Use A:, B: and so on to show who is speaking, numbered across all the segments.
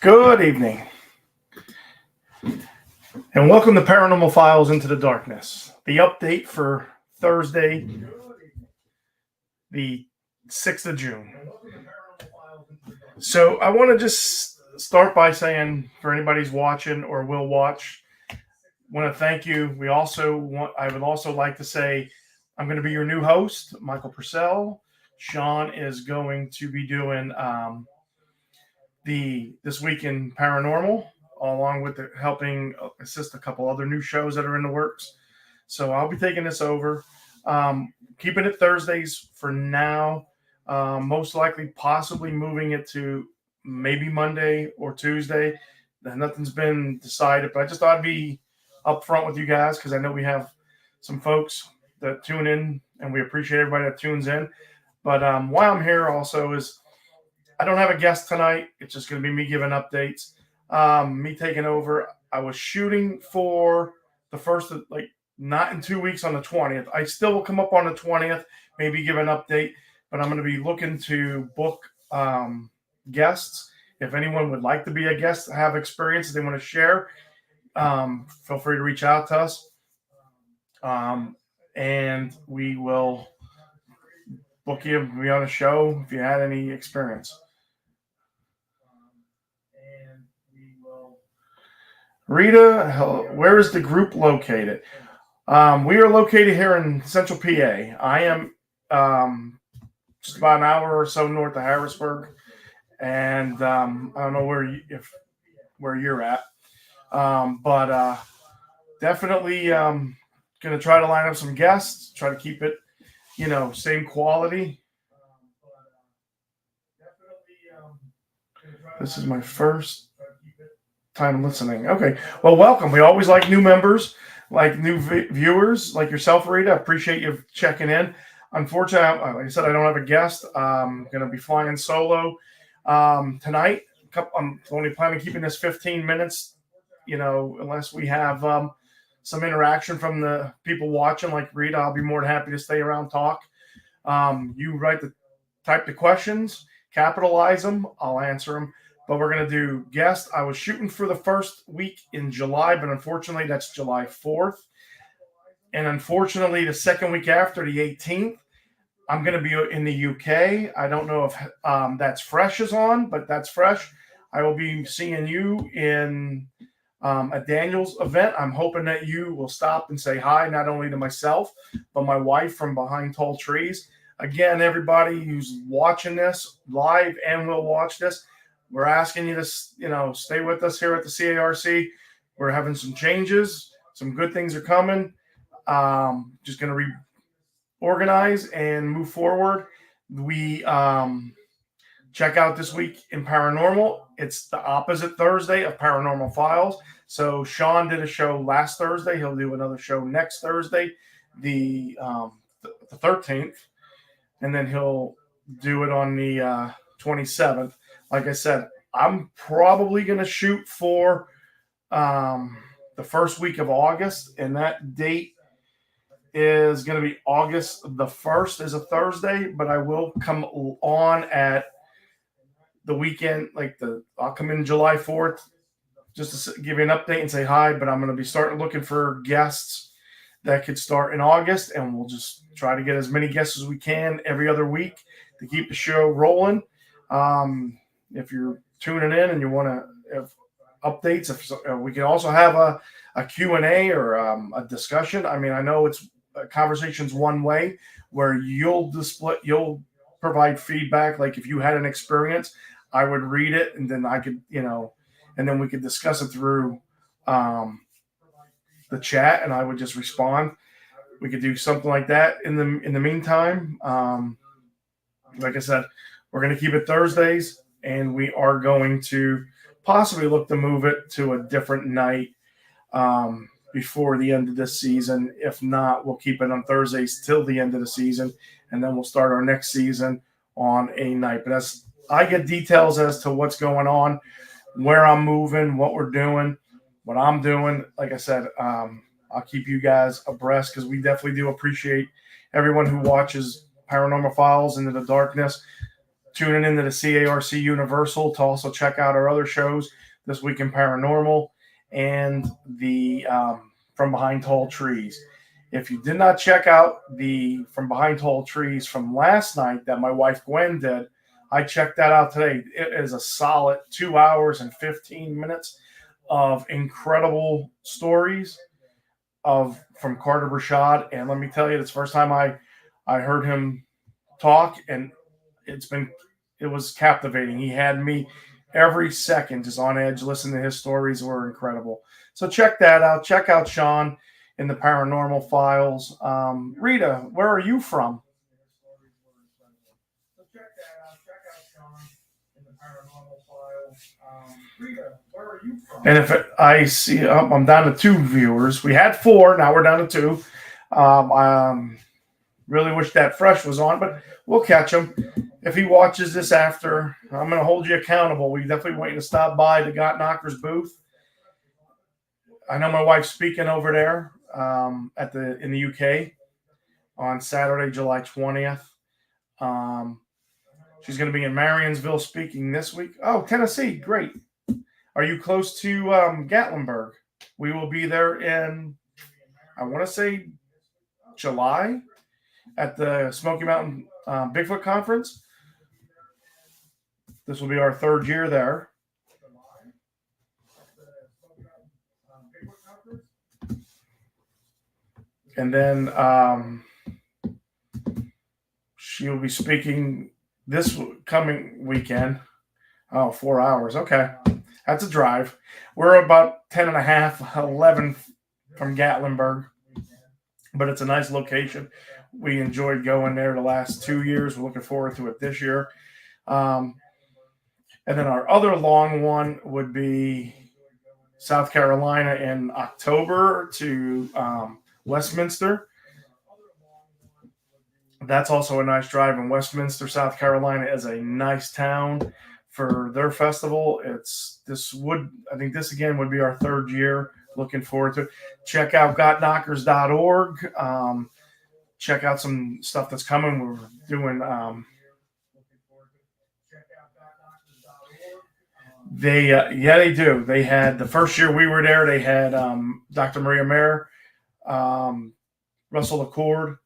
A: Good evening, and welcome to Paranormal Files Into the Darkness. The update for Thursday, the 6th of June. So, I want to just start by saying, for anybody who's watching or will watch, want to thank you. I would also like to say, I'm going to be your new host, Michael Purcell. Sean is going to be doing This Week in Paranormal, along with helping assist a couple other new shows that are in the works. So I'll be taking this over, keeping it Thursdays for now. Most likely, possibly moving it to maybe Monday or Tuesday. Nothing's been decided, but I just thought I'd be upfront with you guys because I know we have some folks that tune in, and we appreciate everybody that tunes in. But why I'm here also is I don't have a guest tonight. It's just going to be me giving updates, me taking over. I was shooting for the first, not in 2 weeks on the 20th. I still will come up on the 20th, maybe give an update, but I'm going to be looking to book guests. If anyone would like to be a guest, have experience they want to share, feel free to reach out to us. And we will book you to be on a show if you had any experience. Rita, where is the group located? We are located here in Central PA. I am just about an hour or so north of Harrisburg, and I don't know where you're at, but definitely going to try to line up some guests. Try to keep it, same quality. This is my first time listening. Okay. Well, welcome. We always like new members, like new viewers, like yourself, Rita. I appreciate you checking in. Unfortunately, like I said, I don't have a guest. I'm going to be flying solo tonight. I'm only planning on keeping this 15 minutes, unless we have some interaction from the people watching, like Rita. I'll be more than happy to stay around, talk. You type the questions, capitalize them. I'll answer them. But we're going to do guests. I was shooting for the first week in July, but unfortunately, that's July 4th. And unfortunately, the second week after, the 18th, I'm going to be in the UK. I don't know if That's Fresh is on, but That's Fresh. I will be seeing you in a Daniels event. I'm hoping that you will stop and say hi, not only to myself, but my wife from Behind Tall Trees. Again, everybody who's watching this live and will watch this, we're asking you to, stay with us here at the CARC. We're having some changes. Some good things are coming. Just going to reorganize and move forward. We check out This Week in Paranormal. It's the opposite Thursday of Paranormal Files. So Sean did a show last Thursday. He'll do another show next Thursday, the 13th. And then he'll do it on the 27th. Like I said, I'm probably going to shoot for the first week of August, and that date is going to be August the 1st is a Thursday, but I will come on at the weekend, I'll come in July 4th just to give you an update and say hi, but I'm going to be starting looking for guests that could start in August, and we'll just try to get as many guests as we can every other week to keep the show rolling. If you're tuning in and you want to have updates, we can also have a Q&A or a discussion. I mean, I know it's conversations one way where you'll provide feedback. Like if you had an experience, I would read it and then I could, and then we could discuss it through the chat, and I would just respond. We could do something like that in the meantime. Like I said, we're going to keep it Thursdays, and we are going to possibly look to move it to a different night before the end of this season. If not, we'll keep it on Thursdays till the end of the season, and then we'll start our next season on a night. But as I get details as to what's going on, where I'm moving, what we're doing, what I'm doing, like I said, I'll keep you guys abreast because we definitely do appreciate everyone who watches Paranormal Files Into the Darkness. tuning into the CARC Universal to also check out our other shows, This Week in Paranormal and the From Behind Tall Trees. If you did not check out the From Behind Tall Trees from last night that my wife Gwen did, I checked that out today. It is a solid 2 hours and 15 minutes of incredible stories from Carter Rashad. And let me tell you, it's the first time I heard him talk, and it was captivating. He had me every second just on edge. Listening to his stories were incredible. So check that out. Check out Sean in the Paranormal Files. Rita, where are you from? So check that out. Check out Sean in the Paranormal Files. Rita, where are you from? And if I see, I'm down to 2 viewers. We had 4, now we're down to 2. Really wish that Fresh was on, but we'll catch him. If he watches this after, I'm going to hold you accountable. We definitely want you to stop by the Got Knockers booth. I know my wife's speaking over there in the UK on Saturday, July 20th. She's going to be in Marionsville speaking this week. Oh, Tennessee, great. Are you close to Gatlinburg? We will be there in, I want to say, July at the Smoky Mountain Bigfoot Conference. This will be our 3rd year there. And then she will be speaking this coming weekend. Oh, 4 hours. Okay. That's a drive. We're about 10 and a half, 11 from Gatlinburg. But it's a nice location. We enjoyed going there the last 2 years. We're looking forward to it this year. And then our other long one would be South Carolina in October to Westminster. That's also a nice drive. In Westminster, South Carolina is a nice town for their festival. I think this again would be our 3rd year. Looking forward to it. Check out gotknockers.org. Check out some stuff that's coming. We're doing they do. They had the first year we were there, they had Dr. Maria Mayer, Russell LaCourd,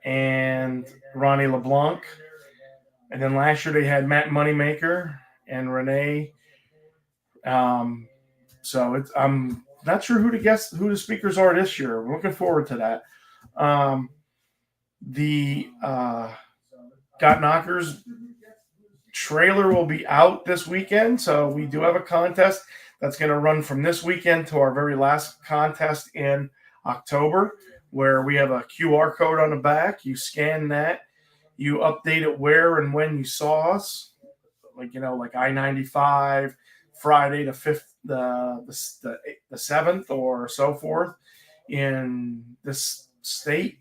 A: and Ronnie LeBlanc. And then last year they had Matt Moneymaker and Renee. So I'm not sure who the speakers are this year. We're looking forward to that. The Got Knockers trailer will be out this weekend. So we do have a contest that's going to run from this weekend to our very last contest in October, where we have a QR code on the back. You scan that, you update it where and when you saw us, like I-95, Friday the 5th, the 7th, or so forth in this state.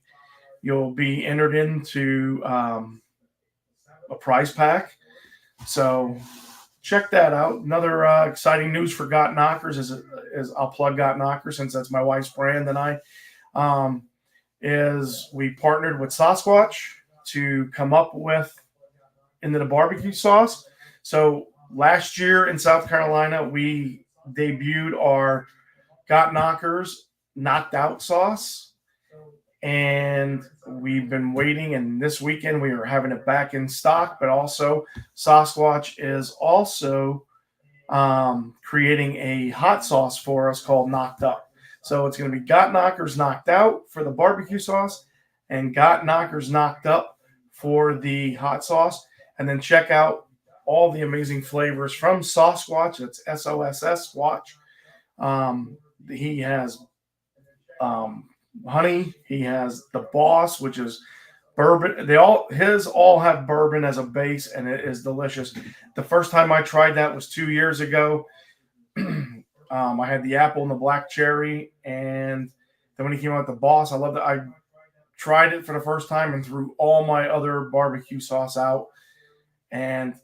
A: You'll be entered into a prize pack. So check that out. Another exciting news for Got Knockers is I'll plug Got Knockers since that's my wife's brand and I is we partnered with Sasquatch to come up with into the barbecue sauce. So last year in South Carolina, we debuted our Got Knockers Knocked Out sauce. And we've been waiting, and this weekend we are having it back in stock. But also, Sasquatch is also creating a hot sauce for us called Knocked Up. So it's going to be Got Knockers Knocked Out for the barbecue sauce and Got Knockers Knocked Up for the hot sauce. And then check out all the amazing flavors from Sasquatch. It's SOSS Squatch. He has honey. He has the Boss, which is bourbon. His all have bourbon as a base, and it is delicious. The first time I tried that was 2 years ago. I had the apple and the black cherry, and then when he came out with the Boss, I loved it. I tried it for the first time and threw all my other barbecue sauce out. And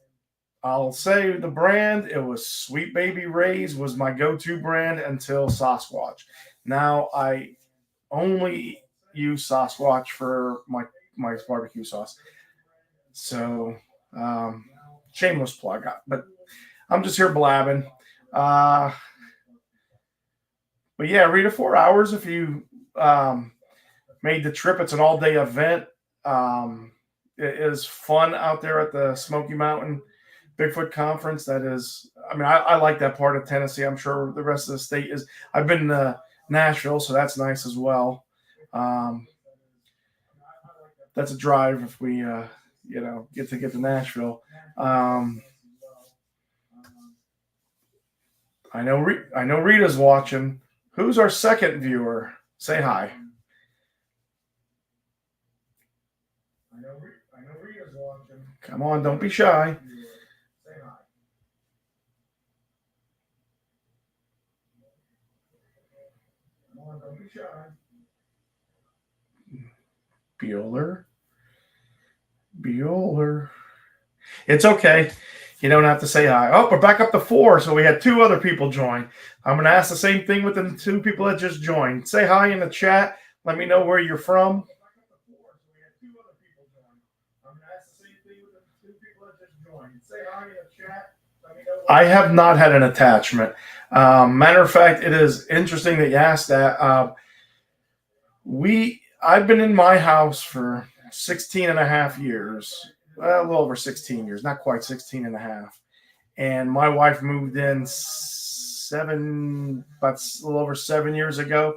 A: I'll say the brand, it was Sweet Baby Ray's was my go-to brand until Sasquatch. Now I only use Sasquatch for my barbecue sauce. So Um, Shameless plug, but I'm just here blabbing. Uh, but yeah, read it 4 hours if you um, made the trip. It's an all day event. Um, it is fun out there at the Smoky Mountain Bigfoot Conference. That is, I mean, I like that part of Tennessee. I'm sure the rest of the state is. I've been to Nashville, so that's nice as well. Um, that's a drive if we, get to Nashville. Um, I know Rita's watching. Who's our second viewer? Say hi. I know Rita's watching. Come on, don't be shy. Say hi. Come on, don't be shy. Bueller. Bueller. It's okay. You don't have to say hi. Oh, we're back up to 4, so we had 2 other people join. I'm going to ask the same thing with the 2 people that just joined. Say hi in the chat. Let me know where you're from. I have not had an attachment. Matter of fact, it is interesting that you asked that. I've been in my house for 16 and a half years, well, a little over 16 years, not quite 16 and a half. And my wife moved in about a little over 7 years ago.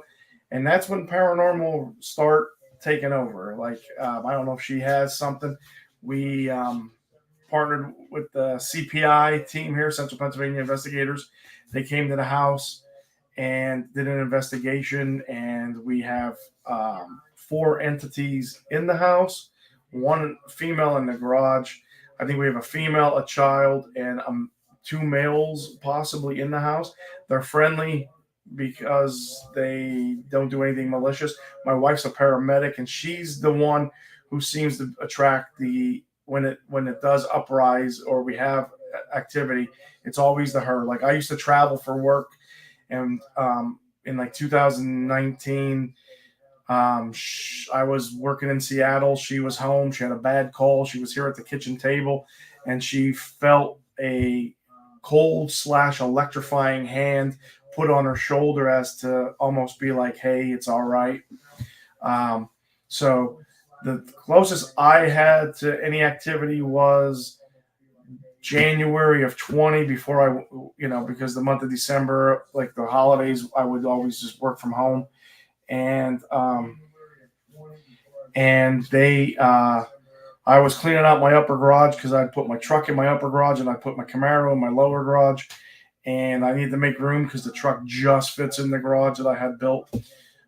A: And that's when paranormal start taking over. Like, I don't know if she has something. We partnered with the CPI team here, Central Pennsylvania Investigators. They came to the house and did an investigation, and we have 4 entities in the house, 1 female in the garage. I think we have a female, a child, and 2 males possibly in the house. They're friendly because they don't do anything malicious. My wife's a paramedic, and she's the one who seems to attract the when it does uprise or we have activity. It's always her. Like, I used to travel for work, and in like 2019, I was working in Seattle. She was home. She had a bad call. She was here at the kitchen table, and she felt a cold / electrifying hand put on her shoulder as to almost be like, "Hey, it's all right." So the closest I had to any activity was January of 20, before because the month of December, like the holidays, I would always just work from home. And I was cleaning out my upper garage because I'd put my truck in my upper garage and I put my Camaro in my lower garage. And I needed to make room because the truck just fits in the garage that I had built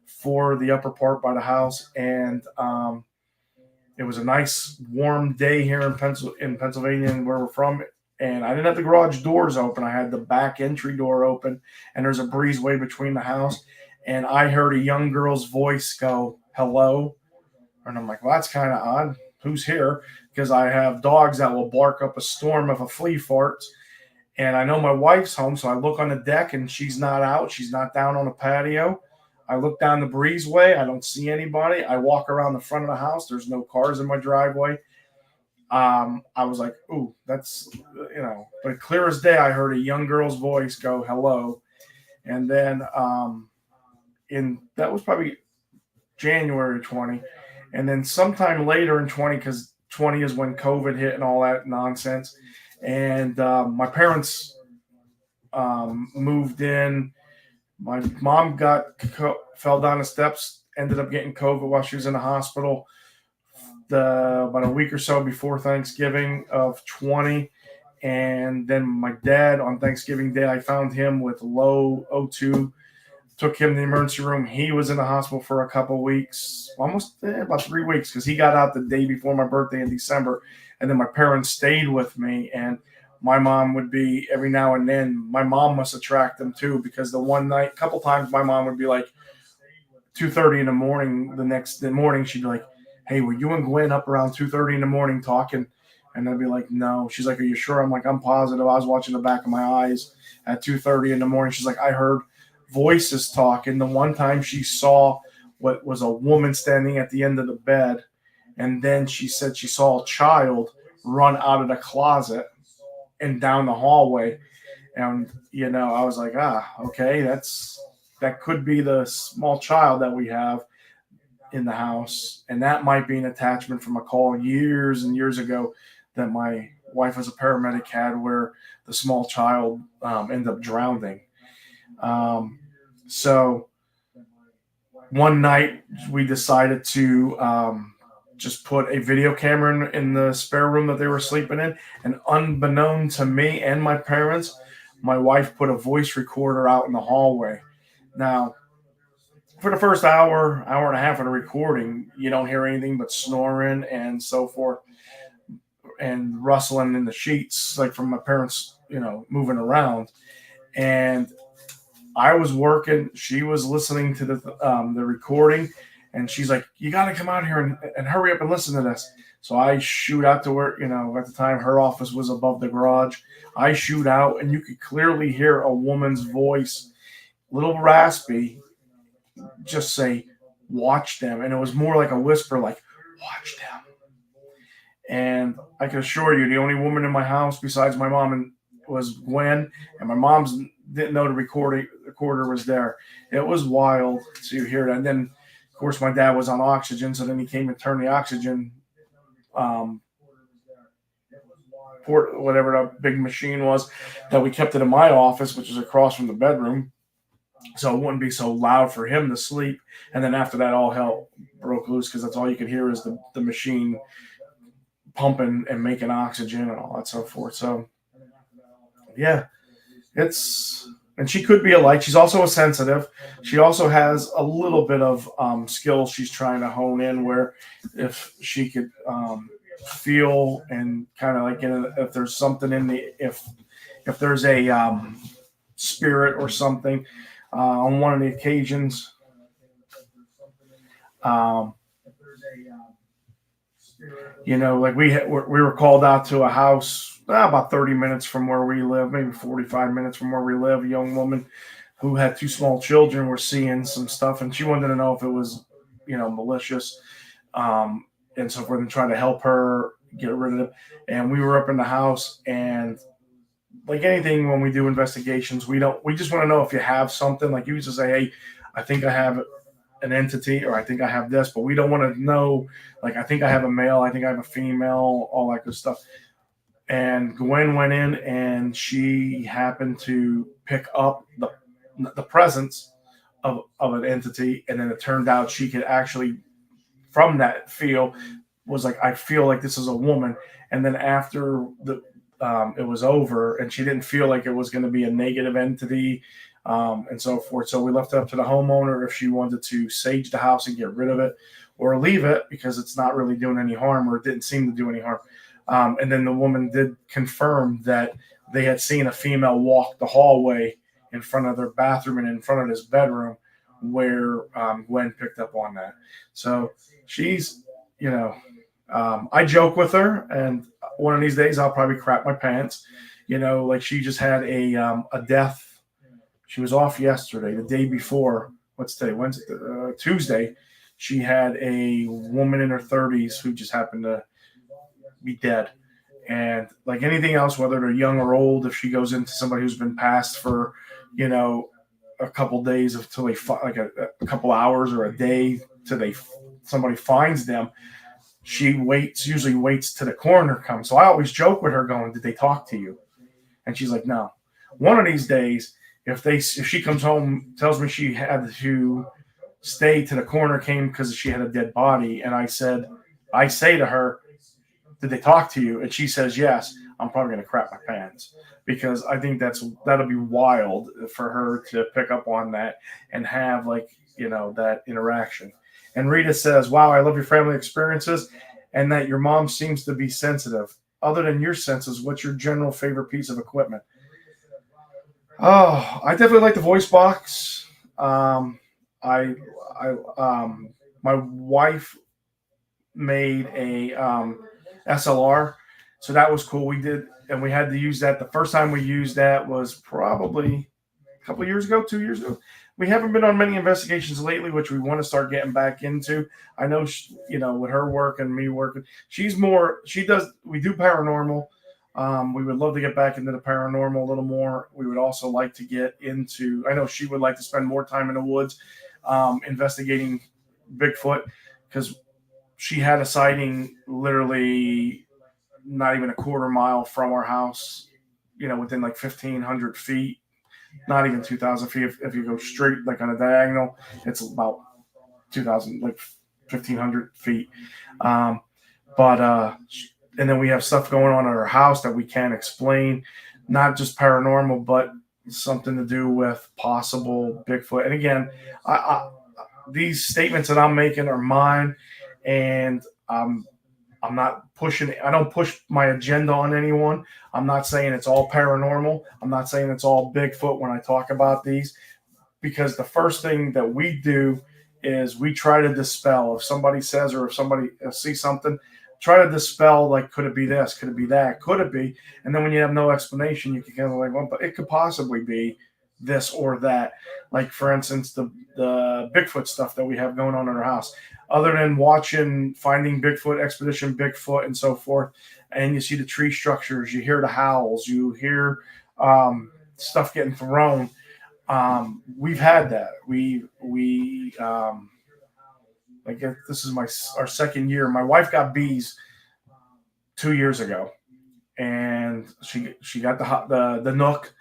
A: for the upper part by the house. And it was a nice warm day here in Pennsylvania, where we're from. And I didn't have the garage doors open. I had the back entry door open, and there's a breezeway between the house. And I heard a young girl's voice go, "Hello." And I'm like, well, that's kind of odd. Who's here? Because I have dogs that will bark up a storm if a flea farts. And I know my wife's home, so I look on the deck and she's not out. She's not down on the patio. I look down the breezeway. I don't see anybody. I walk around the front of the house. There's no cars in my driveway. I was like, ooh, that's, but clear as day, I heard a young girl's voice go, "Hello." And then that was probably January 20. And then sometime later in 20, because 20 is when COVID hit and all that nonsense. And my parents moved in. My mom fell down the steps, ended up getting COVID while she was in the hospital about a week or so before Thanksgiving of 20. And then my dad, on Thanksgiving Day, I found him with low O2, took him to the emergency room. He was in the hospital for a couple weeks, almost about 3 weeks, because he got out the day before my birthday in December. And then my parents stayed with me, and my mom would be every now and then. My mom must attract them too, because the one night, couple times, my mom would be like 2:30 in the morning. The next morning, she'd be like, "Hey, were you and Gwen up around 2:30 in the morning talking?" And I'd be like, "No." She's like, "Are you sure?" I'm like, "I'm positive. I was watching the back of my eyes at 2:30 in the morning." She's like, "I heard voices talking." The one time she saw what was a woman standing at the end of the bed, and then she said she saw a child run out of the closet and down the hallway. And I was like, okay, that could be the small child that we have in the house, and that might be an attachment from a call years and years ago that my wife as a paramedic had, where the small child ended up drowning. Um, so one night we decided to just put a video camera in the spare room that they were sleeping in, and unbeknown to me and my parents, my wife put a voice recorder out in the hallway. Now, for the first hour and a half of the recording, you don't hear anything but snoring and so forth, and rustling in the sheets, like from my parents, moving around. And I was working. She was listening to the recording, and she's like, "You got to come out here and hurry up and listen to this." So I shoot out to where, at the time her office was above the garage. I shoot out, and you could clearly hear a woman's voice, a little raspy, just say, "Watch them," and it was more like a whisper, like, "Watch them." And I can assure you, the only woman in my house besides my mom was Gwen, and my mom's didn't know the recorder was there. It was wild to hear that. And then, of course, my dad was on oxygen, so then he came and turned the oxygen um, port, whatever that big machine was, that we kept it in my office, which is across from the bedroom, so it wouldn't be so loud for him to sleep. And then after that, all hell broke loose, because that's all you could hear is the machine pumping and making oxygen and all that so forth. So yeah, and she could be a light. She's also a sensitive. She also has a little bit of skill she's trying to hone in, where if she could feel and kind of like, if there's something in the if there's a spirit or something. On one of the occasions, um, like we were called out to a house about 30 minutes from where we live, maybe 45 minutes from where we live. A young woman who had two small children were seeing some stuff, and she wanted to know if it was, malicious, and so forth, and trying to help her get rid of it. And we were up in the house, and like anything, when we do investigations, we just want to know if you have something. Like, you used to say, "Hey, I think I have an entity," or "I think I have this," but we don't want to know, like, "I think I have a male, I think I have a female," all that good stuff. And Gwen went in, and she happened to pick up the presence of an entity, and then it turned out she could actually, from that feel, was like, "I feel like this is a woman." And then after it was over, and she didn't feel like it was going to be a negative entity, and so forth. So we left it up to the homeowner if she wanted to sage the house and get rid of it, or leave it because it's not really doing any harm, or it didn't seem to do any harm. And then the woman did confirm that they had seen a female walk the hallway in front of their bathroom and in front of his bedroom, where Gwen picked up on that. So she's, I joke with her, and one of these days I'll probably crap my pants. Like, she just had a death. She was off yesterday. The day before, what's today? Wednesday, Tuesday. She had a woman in her 30s who just happened to be dead. And like anything else, whether they're young or old, if she goes into somebody who's been passed for, a couple days until they like a couple hours or a day till somebody finds them, she usually waits till the coroner comes. So I always joke with her, going, "Did they talk to you?" And she's like, "No." One of these days, if she comes home, tells me she had to stay till the coroner came because she had a dead body, and I say to her, "Did they talk to you?" And she says yes, I'm probably going to crap my pants, because I think that'll be wild for her to pick up on that and have, like, that interaction. And Rita says, "Wow, I love your family experiences, and that your mom seems to be sensitive. Other than your senses, what's your general favorite piece of equipment?" Oh, I definitely like the voice box. My wife made a SLR, so that was cool. We did, and we had to use that. The first time we used that was probably couple of years ago, 2 years ago. We haven't been on many investigations lately, which we want to start getting back into. I know, with her work and me working, she's more. She does. We do paranormal. We would love to get back into the paranormal a little more. We would also like to get into. I know she would like to spend more time in the woods, investigating Bigfoot, because she had a sighting literally not even a quarter mile from our house, within like 1,500 feet, not even 2,000 feet. If you go straight, like on a diagonal, it's about 2,000, like 1,500 feet. Um, but and then we have stuff going on at our house that we can't explain, not just paranormal, but something to do with possible Bigfoot. And again, I these statements that I'm making are mine, and I'm not pushing. I don't push my agenda on anyone. I'm not saying it's all paranormal. I'm not saying it's all Bigfoot when I talk about these, because the first thing that we do is we try to dispel. If somebody says, or if somebody sees something, try to dispel, like, could it be this? Could it be that? Could it be? And then when you have no explanation, you can kind of like, well, but it could possibly be this or that. Like, for instance, the Bigfoot stuff that we have going on in our house. Other than watching Finding Bigfoot, Expedition Bigfoot, and so forth, and you see the tree structures, you hear the howls, you hear stuff getting thrown. We've had that. Like, this is our second year. My wife got bees 2 years ago, and she got the Nook,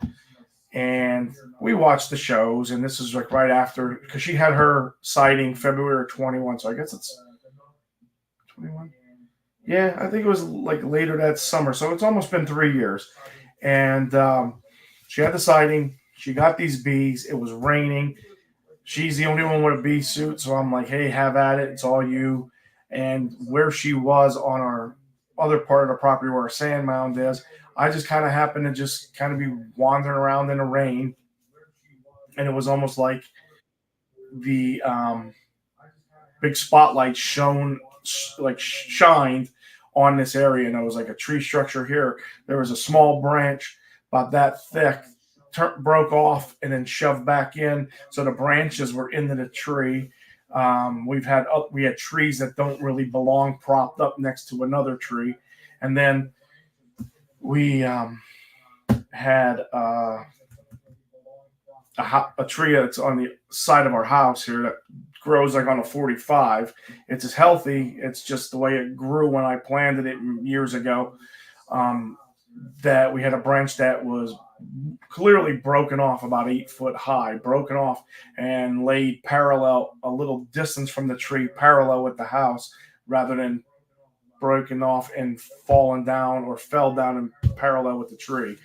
A: and we watched the shows. And this is like right after, because she had her sighting February 21, so I guess it's 21. Yeah, I think it was like later that summer, so it's almost been 3 years. And she had the sighting. She got these bees. It was raining. She's the only one with a bee suit, so I'm like, hey, have at it. It's all you. And where she was on our other part of the property where our sand mound is, I just kind of happened to just kind of be wandering around in the rain, and it was almost like the big spotlight shined on this area, and there was like a tree structure here. There was a small branch about that thick, broke off and then shoved back in, so the branches were into the tree. We had trees that don't really belong propped up next to another tree, and then we had a tree that's on the side of our house here that grows like on a 45. It's as healthy. It's just the way it grew when I planted it years ago. That we had a branch that was clearly broken off, about 8 foot high, broken off and laid parallel, a little distance from the tree, parallel with the house, rather than broken off and fallen down, or fell down and parallel with the tree.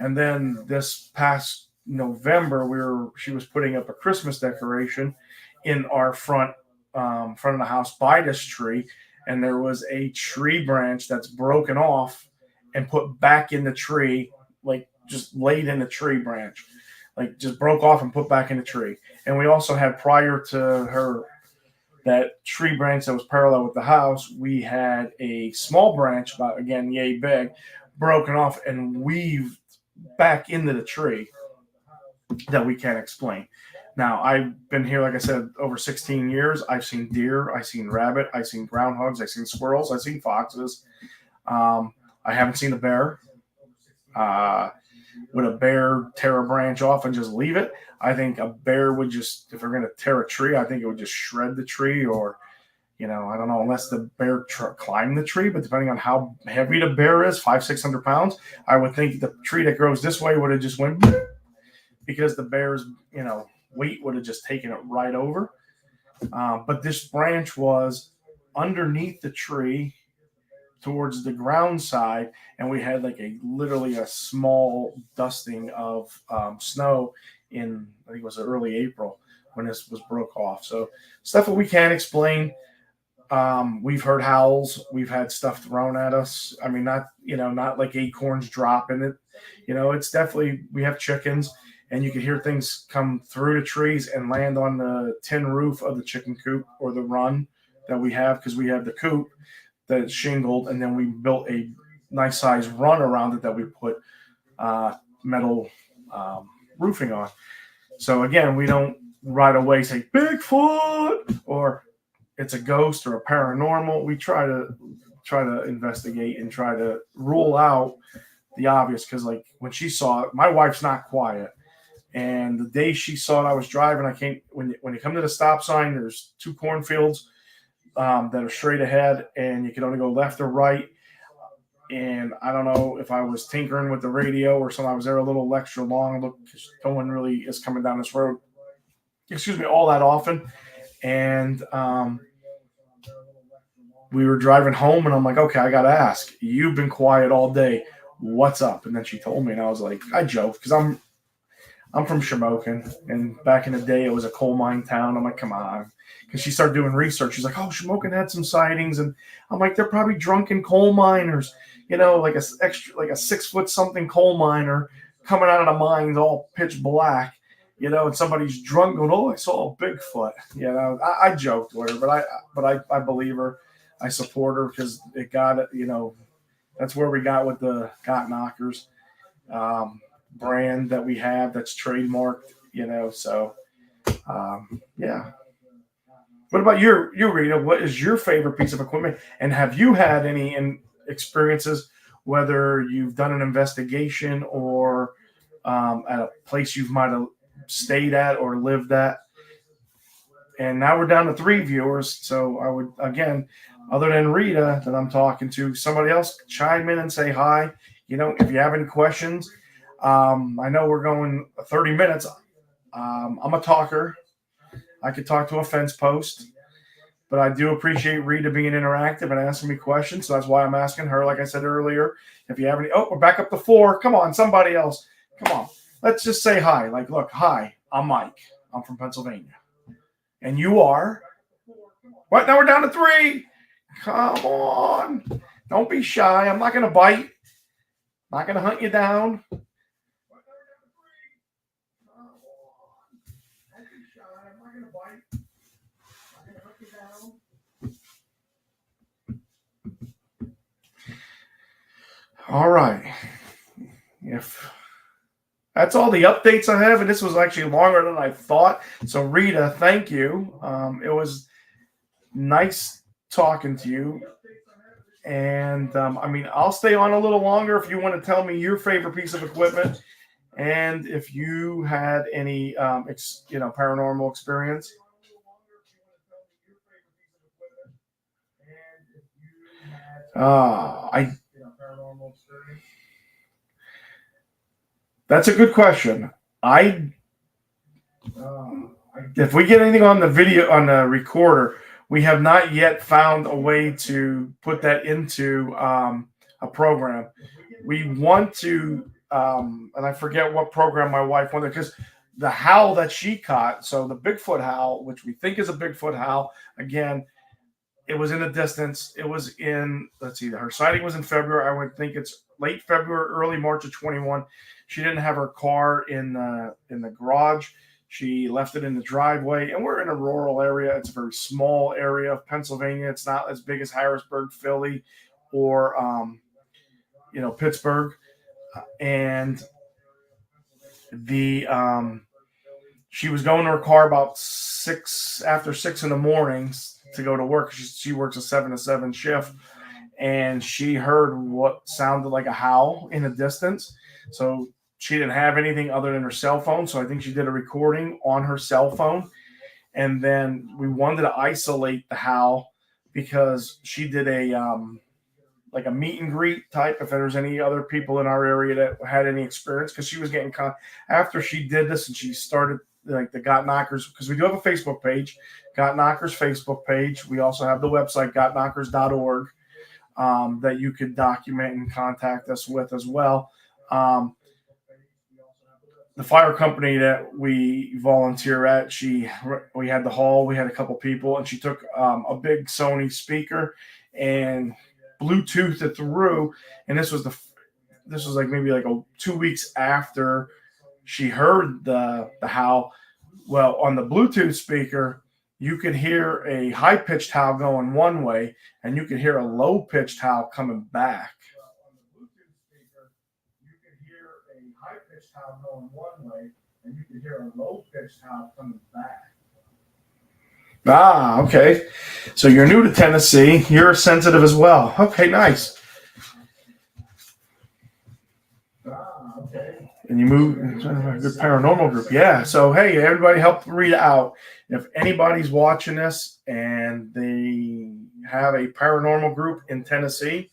A: And then this past November, she was putting up a Christmas decoration in our front of the house by this tree, and there was a tree branch that's broken off and put back in the tree, like just laid in the tree branch, like just broke off and put back in the tree. And we also had, prior to her, that tree branch that was parallel with the house, we had a small branch, about, again, yay big, broken off and weaved back into the tree, that we can't explain. Now, I've been here, like I said, over 16 years. I've seen deer, I've seen rabbit, I've seen groundhogs, I've seen squirrels, I've seen foxes. I haven't seen a bear. Would a bear tear a branch off and just leave it? I think a bear would just, if they're going to tear a tree, I think it would just shred the tree, or, I don't know, unless the bear climbed the tree. But depending on how heavy the bear is, 500-600 pounds, I would think the tree that grows this way would have just went, because the bear's, weight would have just taken it right over. But this branch was underneath the tree, towards the ground side, and we had like literally a small dusting of snow in, I think it was early April, when this was broke off. So stuff that we can't explain. We've heard howls. We've had stuff thrown at us. I mean, not like acorns dropping it. It's definitely, we have chickens, and you can hear things come through the trees and land on the tin roof of the chicken coop, or the run that we have, because we have the coop that's shingled, and then we built a nice size run around it that we put metal roofing on. So again, we don't right away say Bigfoot or it's a ghost or a paranormal. We try to investigate and try to rule out the obvious, because like when she saw it, my wife's not quiet. And the day she saw it, I was driving. I came when you come to the stop sign. There's two cornfields that are straight ahead, and you can only go left or right. And I don't know if I was tinkering with the radio or something. I was there a little extra long. Look, no one really is coming down this road. Excuse me, all that often. And we were driving home, and I'm like, okay, I gotta ask. You've been quiet all day. What's up? And then she told me, and I was like, I joked because I'm from Shamokin, and back in the day, it was a coal mine town. I'm like, come on. Because she started doing research. She's like, oh, Shamokin had some sightings. And I'm like, they're probably drunken coal miners, like like a 6 foot something coal miner coming out of the mines all pitch black, and somebody's drunk going, oh, I saw a Bigfoot. I joked with her, but I believe her. I support her because it got it, that's where we got with the Got Knockers. Brand that we have that's trademarked, so yeah. What about you, Rita? What is your favorite piece of equipment, and have you had any experiences, whether you've done an investigation or at a place you might have stayed at or lived at? And now we're down to 3 viewers, so I would, again, other than Rita that I'm talking to, somebody else chime in and say hi. If you have any questions. I know we're going 30 minutes. I'm a talker. I could talk to a fence post, but I do appreciate Rita being interactive and asking me questions. So that's why I'm asking her. Like I said earlier, if you have any, we're back up to 4. Come on, somebody else. Come on. Let's just say hi. Like, look, hi, I'm Mike. I'm from Pennsylvania. And you are? What? Now we're down to 3. Come on. Don't be shy. I'm not going to bite. Not going to hunt you down. All right. If that's all the updates I have, and this was actually longer than I thought. So, Rita, thank you. It was nice talking to you. And I'll stay on a little longer if you want to tell me your favorite piece of equipment, and if you had any, paranormal experience. That's a good question. If we get anything on the video on the recorder, we have not yet found a way to put that into a program. We want to, and I forget what program my wife wanted, because the howl that she caught, so the Bigfoot howl, which we think is a Bigfoot howl, again, it was in the distance. It was in, let's see, her sighting was in February. I would think it's late February, early March of 21. She didn't have her car in the garage. She left it in the driveway, and we're in a rural area. It's a very small area of Pennsylvania. It's not as big as Harrisburg, Philly, or Pittsburgh. And she was going to her car about after 6 in the morning to go to work. She works a 7 to 7 shift, and she heard what sounded like a howl in the distance. So she didn't have anything other than her cell phone. So I think she did a recording on her cell phone. And then we wanted to isolate the howl because she did a like a meet and greet type, if there's any other people in our area that had any experience, because she was getting after she did this and she started like the Got Knockers, because we do have a Facebook page, Got Knockers Facebook page. We also have the website gotknockers.org that you could document and contact us with as well. The fire company that we volunteer at, we had the hall, we had a couple people, and she took a big Sony speaker and Bluetooth it through. And this was like maybe like 2 weeks after she heard the howl. Well, on the Bluetooth speaker, you could hear a high pitched howl going one way, and you could hear a low pitched howl coming back. Going one way, and you can hear a low pitched howl coming back. Ah, okay. So you're new to Tennessee. You're sensitive as well. Okay, nice. Ah, okay. And you move a good paranormal group. Yeah. So hey, everybody help Rita out. If anybody's watching this and they have a paranormal group in Tennessee,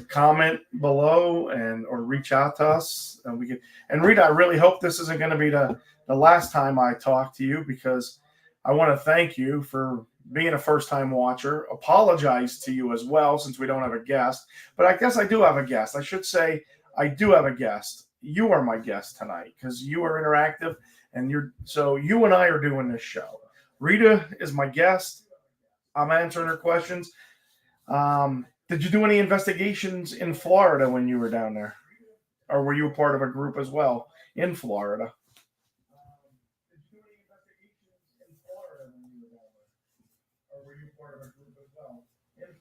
A: comment below and or reach out to us and we can. And Rita, I really hope this isn't going to be the last time I talk to you, because I want to thank you for being a first time watcher. Apologize to you as well, since we don't have a guest, but I guess I do have a guest. I should say I do have a guest. You are my guest tonight because you are interactive, and you and I are doing this show. Rita is my guest. I'm answering her questions. Did you do any investigations in Florida when you were down there? Or were you a part of a group as well in Florida? Did you do any investigations in Florida when you were down there? Or were you part of a group as well in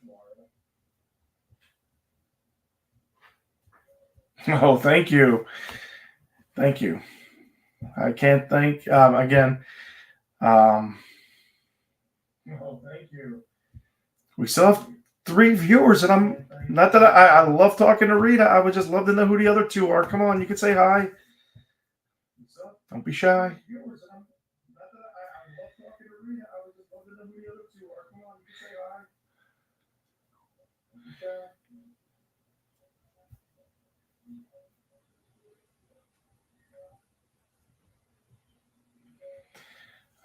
A: Florida? Oh, thank you. Thank you. I can't thank, again. Oh, thank you. We still have 3 viewers, and I'm not that I love talking to Rita. I would just love to know who the other 2 are. Come on, you can say hi. Don't be shy.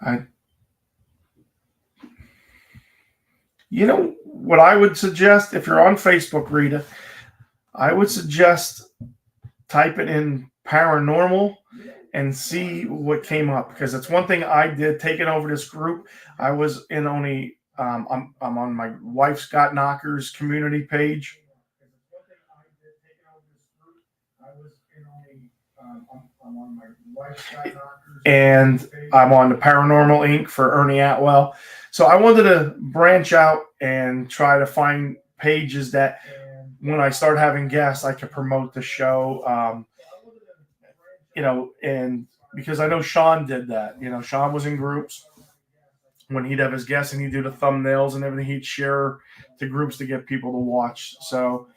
A: I, you know what I would suggest if you're on Facebook, Rita? I would suggest type it in paranormal and see what came up, because it's one thing I did taking over this group. I was in only I'm on my wife Scott Knocker's community page. And I'm on the Paranormal Inc. for Ernie Atwell. So I wanted to branch out and try to find pages that when I start having guests, I could promote the show. And because I know Sean did that. Sean was in groups when he'd have his guests and he'd do the thumbnails and everything. He'd share to groups to get people to watch. So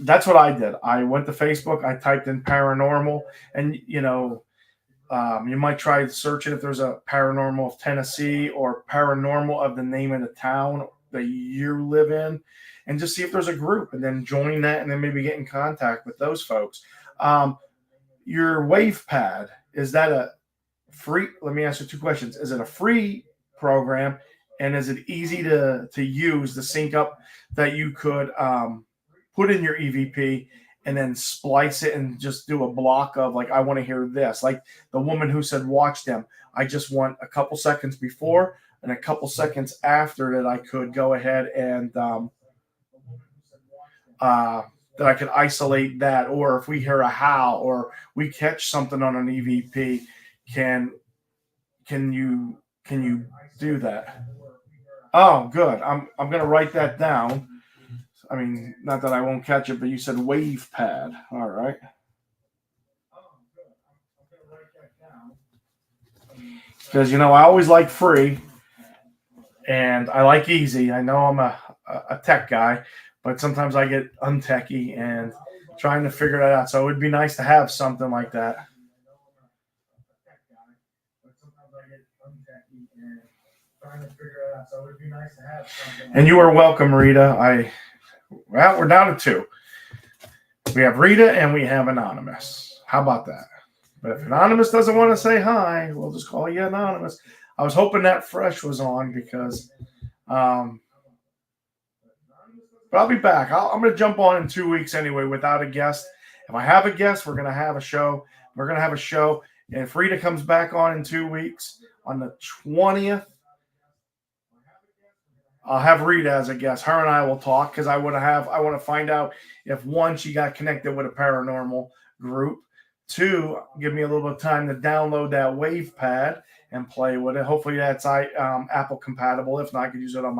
A: that's what I did. I went to Facebook. I typed in paranormal, and you might try searching if there's a paranormal of Tennessee or paranormal of the name of the town that you live in, and just see if there's a group, and then join that, and then maybe get in contact with those folks. Your wave pad, is that a free? Let me ask you 2 questions. Is it a free program, and is it easy to use, to sync up, that you could put in your EVP and then splice it and just do a block of, like, I want to hear this, like the woman who said watch them, I just want a couple seconds before and a couple seconds after, that I could go ahead and that I could isolate that. Or if we hear a howl or we catch something on an EVP, can you do that? Oh, good. I'm gonna write that down. I mean, not that I won't catch it, but you said wave pad. All right. Because I always like free, and I like easy. I know I'm a tech guy, but sometimes I get untechy and trying to figure that out. So it would be nice to have something like that. And you are welcome, Rita. We're down to 2. We have Rita and we have Anonymous. How about that? But if Anonymous doesn't want to say hi, we'll just call you Anonymous. I was hoping that Fresh was on, because but I'll be back. I'm going to jump on in 2 weeks anyway without a guest. If I have a guest, we're going to have a show. And if Rita comes back on in 2 weeks, on the 20th, I'll have Rita as a guest. Her and I will talk, because I want to find out if, 1, she got connected with a paranormal group. 2, give me a little bit of time to download that wave pad and play with it. Hopefully that's Apple compatible. If not, I could use it on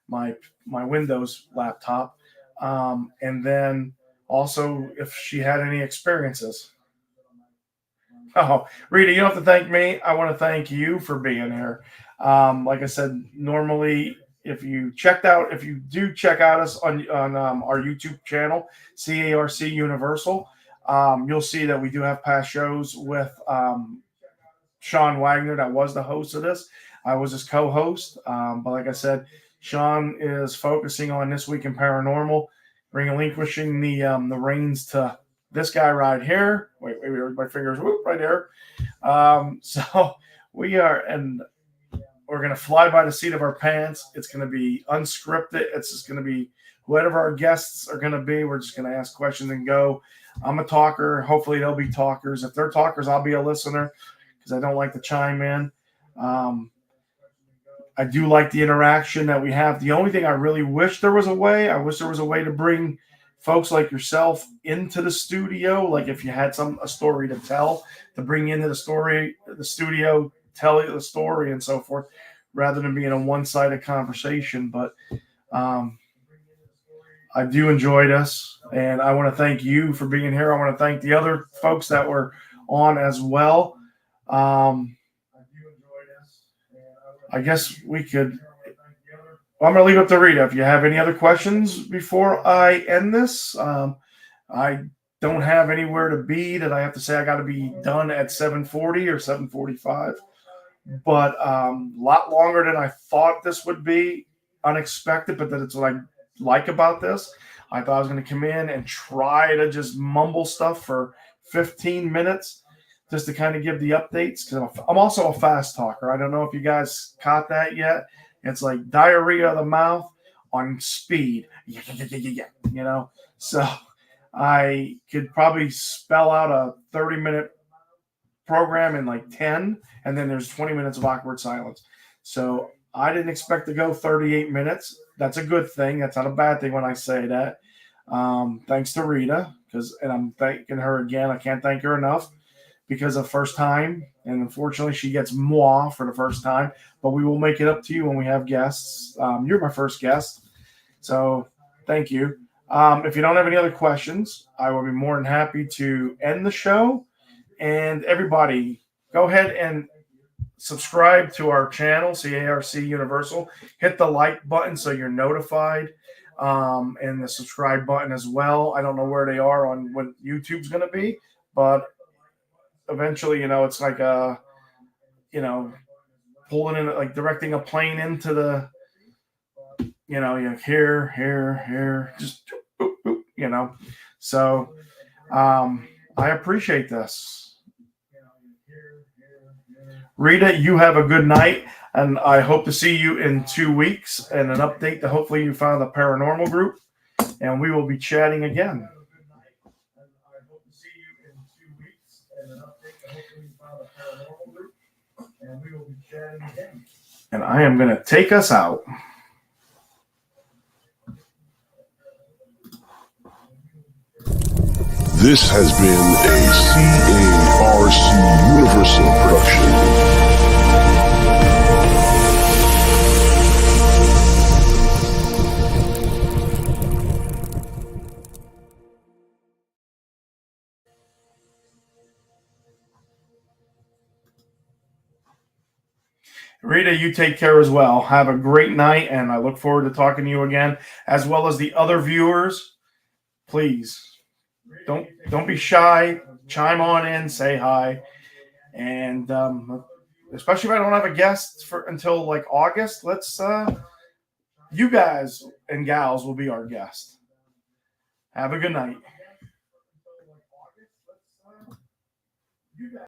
A: my Windows laptop. And then also if she had any experiences. Oh, Rita, you don't have to thank me. I want to thank you for being here. Like I said, normally, if you do check out us on our YouTube channel, CARC Universal, you'll see that we do have past shows with Sean Wagner, that was the host of this. I was his co-host, but like I said, Sean is focusing on This Week in Paranormal, relinquishing the reins to this guy right here. Wait, my fingers, whoop, right there. So we are, and we're going to fly by the seat of our pants. It's going to be unscripted. It's just going to be whoever our guests are going to be. We're just going to ask questions and go. I'm a talker. Hopefully, they'll be talkers. If they're talkers, I'll be a listener because I don't like to chime in. Um, I do like the interaction that we have. The only thing I really wish there was a way, I wish there was a way to bring folks like yourself into the studio. Like if you had a story to tell, to bring into the studio, tell you the story and so forth, rather than being a one-sided conversation. But um, I do enjoy this, and I want to thank you for being here. I want to thank the other folks that were on as well. I guess we could. Well, I'm going to leave it up to Rita. If you have any other questions before I end this, I don't have anywhere to be that I have to say I got to be done at 7:40 or 7:45. But a lot longer than I thought this would be. Unexpected, but that's what I like about this. I thought I was going to come in and try to just mumble stuff for 15 minutes just to kind of give the updates, because I'm also a fast talker. I don't know if you guys caught that yet. It's like diarrhea of the mouth on speed. So I could probably spell out a 30-minute program in like 10, and then there's 20 minutes of awkward silence. So I didn't expect to go 38 minutes. That's a good thing. That's not a bad thing when I say that. Thanks to Rita, and I'm thanking her again. I can't thank her enough because of first time, and unfortunately she gets moi for the first time, but we will make it up to you when we have guests. You're my first guest, so thank you. If you don't have any other questions, I will be more than happy to end the show. And everybody, go ahead and subscribe to our channel, CARC Universal. Hit the like button so you're notified, and the subscribe button as well. I don't know where they are on what YouTube's going to be, but eventually, it's like pulling in, like directing a plane into the, here, just, boop, boop, So I appreciate this. Rita, you have a good night, and I hope to see you in 2 weeks and an update that hopefully you found the paranormal group, and we will be chatting again. And I am going to take us out.
B: This has been a CARC Universal production.
A: Rita, you take care as well. Have a great night, and I look forward to talking to you again, as well as the other viewers. Please don't be shy. Chime on in, say hi, and especially if I don't have a guest until like August. Let's you guys and gals will be our guest. Have a good night.